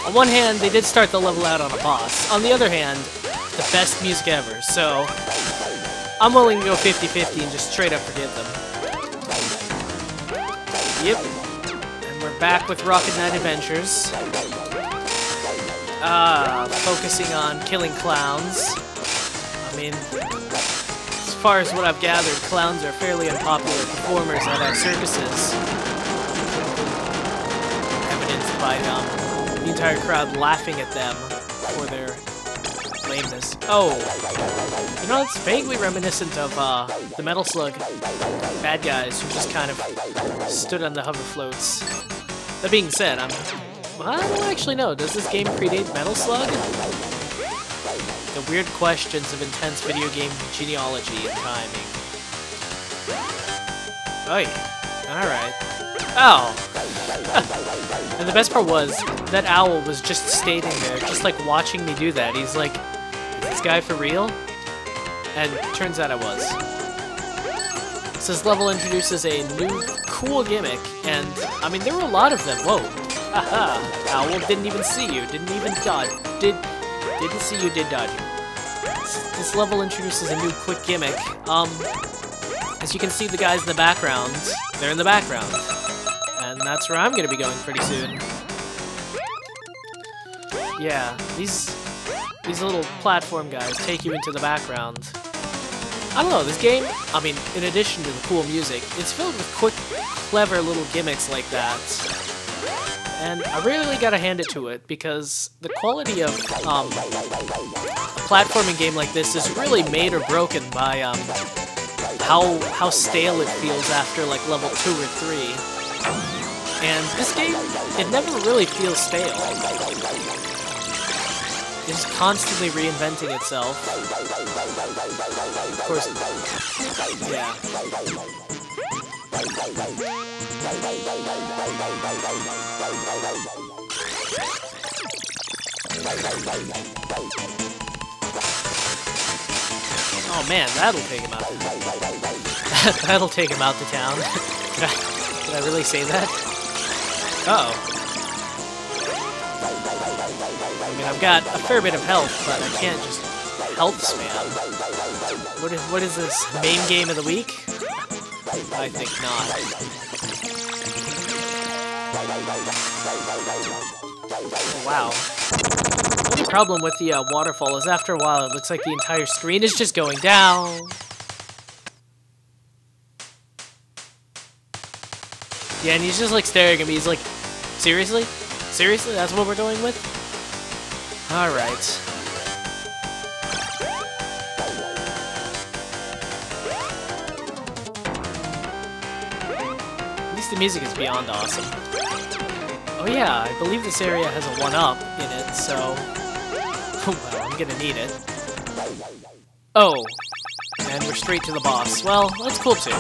On one hand, they did start the level out on a boss. On the other hand, the best music ever, so I'm willing to go 50-50 and just straight up forgive them. Yep. And we're back with Rocket Knight Adventures. Focusing on killing clowns. I mean, as far as what I've gathered, clowns are fairly unpopular performers at our circuses. Evidenced by the entire crowd laughing at them for their lameness. Oh, you know, it's vaguely reminiscent of the Metal Slug bad guys who just kind of stood on the hover floats. That being said, I don't actually know. Does this game predate Metal Slug? The weird questions of intense video game genealogy and timing. Oi. Alright. Oh! And the best part was, that owl was just standing there, just like watching me do that. He's like, is this guy for real? And turns out I was. So this level introduces a new cool gimmick, and I mean, there were a lot of them. Whoa. Haha. Owl didn't even see you, didn't even dodge. Didn't see you, did dodge you. This level introduces a new quick gimmick. As you can see, the guys in the background, they're in the background. And that's where I'm gonna be going pretty soon. Yeah, these little platform guys take you into the background. I don't know, this game, I mean, in addition to the cool music, it's filled with quick, clever little gimmicks like that. And I really gotta hand it to it, because the quality of a platforming game like this is really made or broken by how stale it feels after like level 2 or 3. And this game, it never really feels stale. It's constantly reinventing itself. Of course, yeah. Oh man, that'll take him out to that'll take him out to town. Did I really say that? Uh-oh. I mean, I've got a fair bit of health, but I can't just health spam. What is this? Main game of the week? I think not. Wow. The only problem with the waterfall is after a while it looks like the entire screen is just going down. Yeah, and he's just like staring at me. He's like, seriously? Seriously? That's what we're going with? Alright. At least the music is beyond awesome. Oh yeah, I believe this area has a 1-up in it, so... well, I'm gonna need it. Oh. And we're straight to the boss. Well, that's cool too.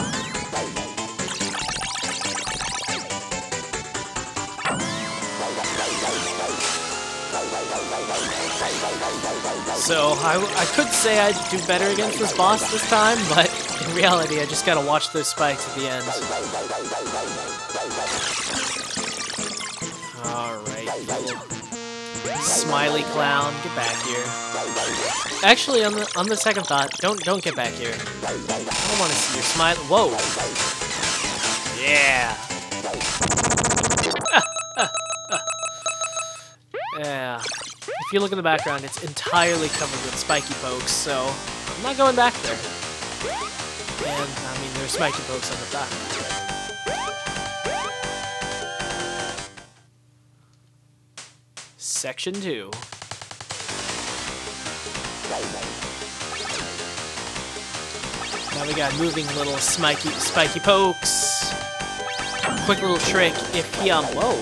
So, I could say I'd do better against this boss this time, but in reality I just gotta watch those spikes at the end. Alright, little smiley clown, get back here. Actually, on the second thought, don't get back here. I don't want to see your smile. Whoa! Yeah! Yeah. If you look in the background, it's entirely covered with spiky pokes, so I'm not going back there. And, I mean, there's spiky pokes on the back. Section 2. Now we got moving little spiky pokes. Quick little trick if he, whoa.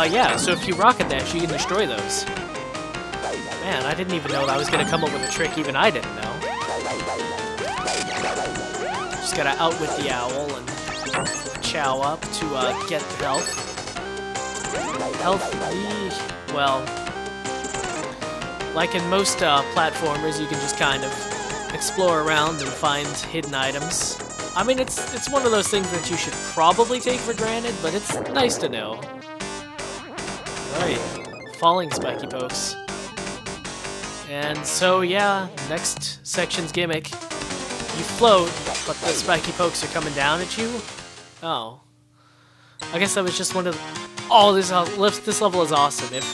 Yeah, so if you rocket dash, you can destroy those. Man, I didn't even know that I was gonna come up with a trick even I didn't know. Just gotta outwit the owl and chow up to get health. Health, well, like in most platformers, you can just kind of explore around and find hidden items. I mean, it's one of those things that you should probably take for granted, but it's nice to know. right. Falling spiky pokes. And so, yeah, next section's gimmick. You float, but the spiky pokes are coming down at you? Oh. I guess that was just one of the... Oh, this level is awesome, if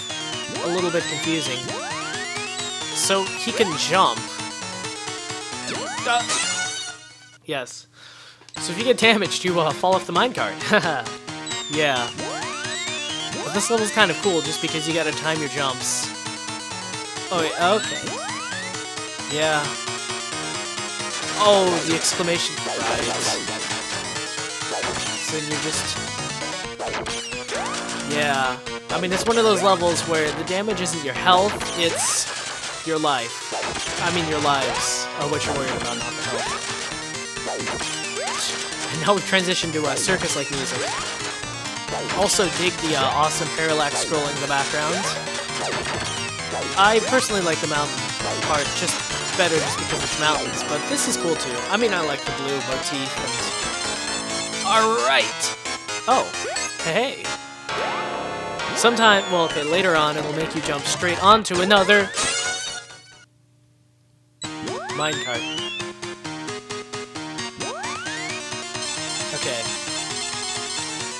a little bit confusing. So, he can jump. Yes. So if you get damaged, you fall off the minecart. Yeah. But this level's kind of cool, just because you gotta time your jumps. Oh, wait, okay. Yeah. Oh, the exclamation. Right. So you're just... Yeah. I mean, it's one of those levels where the damage isn't your health, it's your life. I mean, your lives are what you're worried about, not the health. And now we transition to circus-like music. Also dig the awesome parallax scrolling in the background. I personally like the mountain part just better just because it's mountains, but this is cool too. I mean, I like the blue motif. Alright! Oh, hey. Sometime, well, okay, later on it'll make you jump straight onto another minecart. Okay.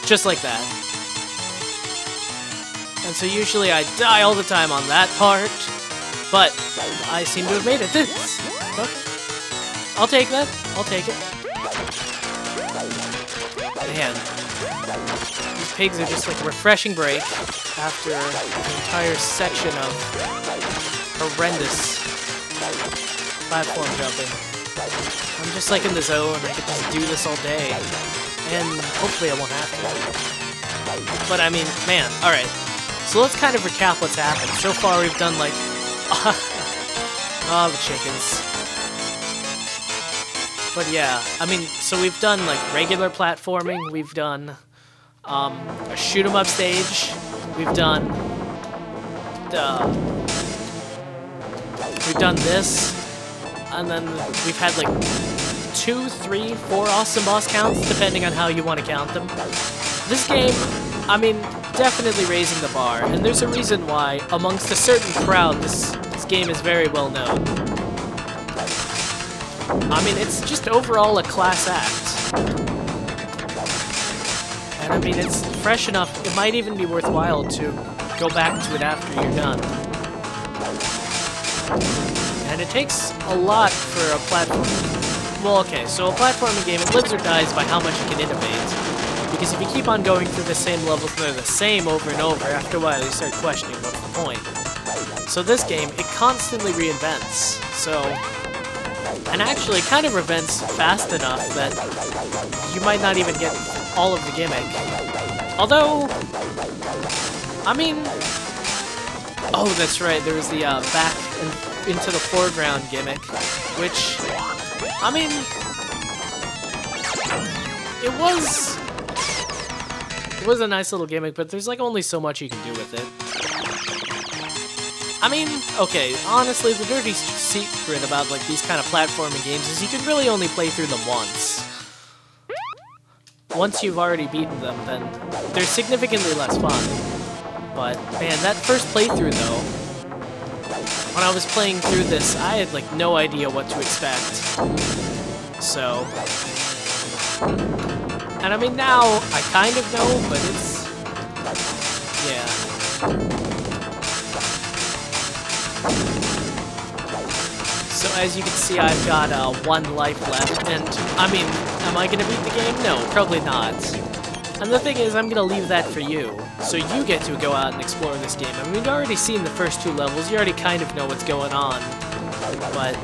Just like that. And so usually I die all the time on that part, but I seem to have made it. This. Okay. I'll take that. I'll take it. Man. These pigs are just like a refreshing break after an entire section of horrendous platform jumping. I'm just like in the zone, I could just do this all day. And hopefully I won't have to. But I mean, man, alright. So let's kind of recap what's happened. So far we've done like... oh, the chickens. But yeah, I mean, so we've done like regular platforming, we've done a shoot-'em-up stage, we've done this, and then we've had like 2, 3, 4 awesome boss counts, depending on how you want to count them. This game, I mean, definitely raising the bar, and there's a reason why, amongst a certain crowd, this game is very well known. I mean, it's just overall a class act. And I mean, it's fresh enough, it might even be worthwhile to go back to it after you're done. And it takes a lot for a platform. Well, okay, so a platforming game, it lives or dies by how much it can innovate. Because if you keep on going through the same levels and they're the same over and over, after a while you start questioning what's the point. So this game, it constantly reinvents. So, and actually it kind of reinvents fast enough that you might not even get all of the gimmick. Although, I mean, oh, that's right, there was the back and into the foreground gimmick, which, I mean, it was a nice little gimmick, but there's like only so much you can do with it. I mean, okay, honestly, the dirty secret about like these kind of platforming games is you can really only play through them once. Once you've already beaten them, then they're significantly less fun. But man, that first playthrough though, when I was playing through this, I had like no idea what to expect. So, and I mean now, I kind of know, but it's, yeah. So as you can see, I've got 1 life left, and I mean, am I gonna beat the game? No, probably not. And the thing is, I'm gonna leave that for you, so you get to go out and explore this game. I mean, you've already seen the first 2 levels, you already kind of know what's going on, but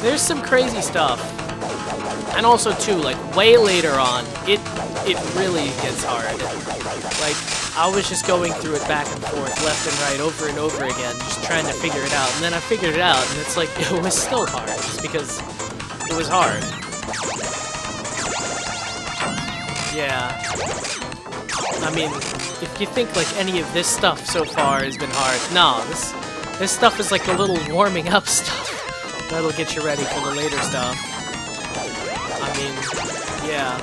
there's some crazy stuff. And also too, like way later on, it really gets hard. Like, I was just going through it back and forth, left and right, over and over again, just trying to figure it out. And then I figured it out, and it's like, it was still hard, just because it was hard. Yeah. I mean, if you think like any of this stuff so far has been hard, no, this stuff is like the little warming up stuff. That'll get you ready for the later stuff. I mean, yeah.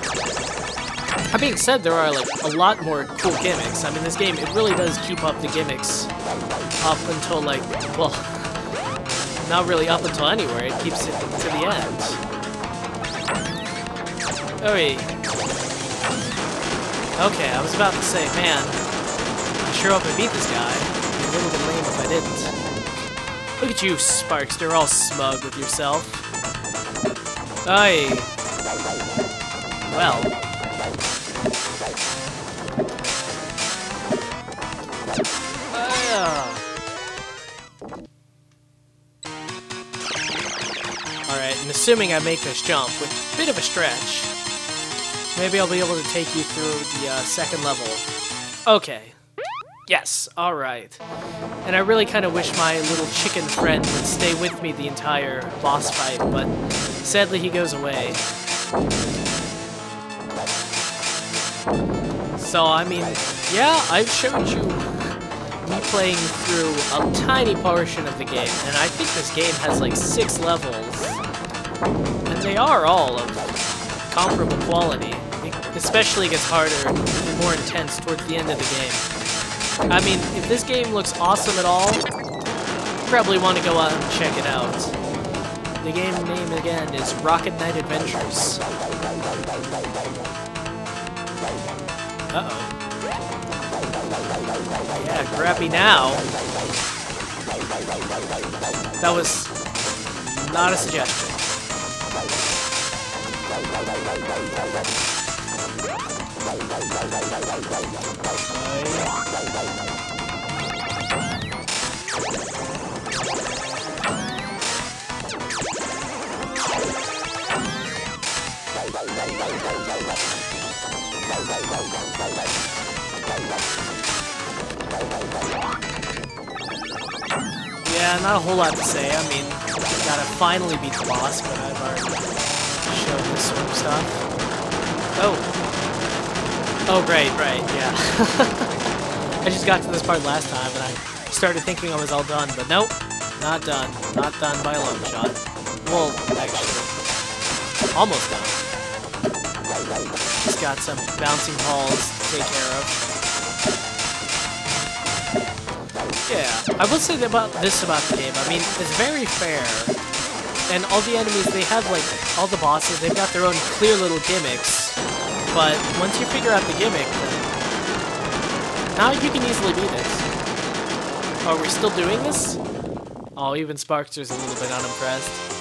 That being said, there are like a lot more cool gimmicks. I mean, this game, it really does keep up the gimmicks up until like, well, not really up until anywhere. It keeps it to the end. Okay. Okay, I was about to say, man, I sure hope I beat this guy. It'd be a little bit lame if I didn't. Look at you, Sparks. They're all smug with yourself. Aye. Well. Alright, and assuming I make this jump, with a bit of a stretch, maybe I'll be able to take you through the second level. Okay. Yes, alright. And I really kind of wish my little chicken friend would stay with me the entire boss fight, but sadly he goes away. So, I mean, yeah, I've showed you me playing through a tiny portion of the game, and I think this game has like 6 levels, and they are all of comparable quality. It especially gets harder and more intense towards the end of the game. I mean, if this game looks awesome at all, you probably want to go out and check it out. The game name again is Rocket Knight Adventures. Uh-oh. Yeah, grab me now. That was not a suggestion. Yeah, not a whole lot to say. I mean, gotta finally beat the boss, but I've already shown this sort of stuff. Oh. Oh, right, yeah. I just got to this part last time, and I started thinking I was all done, but nope. Not done. Not done by a long shot. Well, actually, almost done. Just got some bouncing balls to take care of. Yeah, I will say about the game. I mean, it's very fair, and all the enemies, they have, like, all the bosses, they've got their own clear little gimmicks, but once you figure out the gimmick, then now you can easily beat it. Are we still doing this? Oh, even Sparkster's a little bit unimpressed.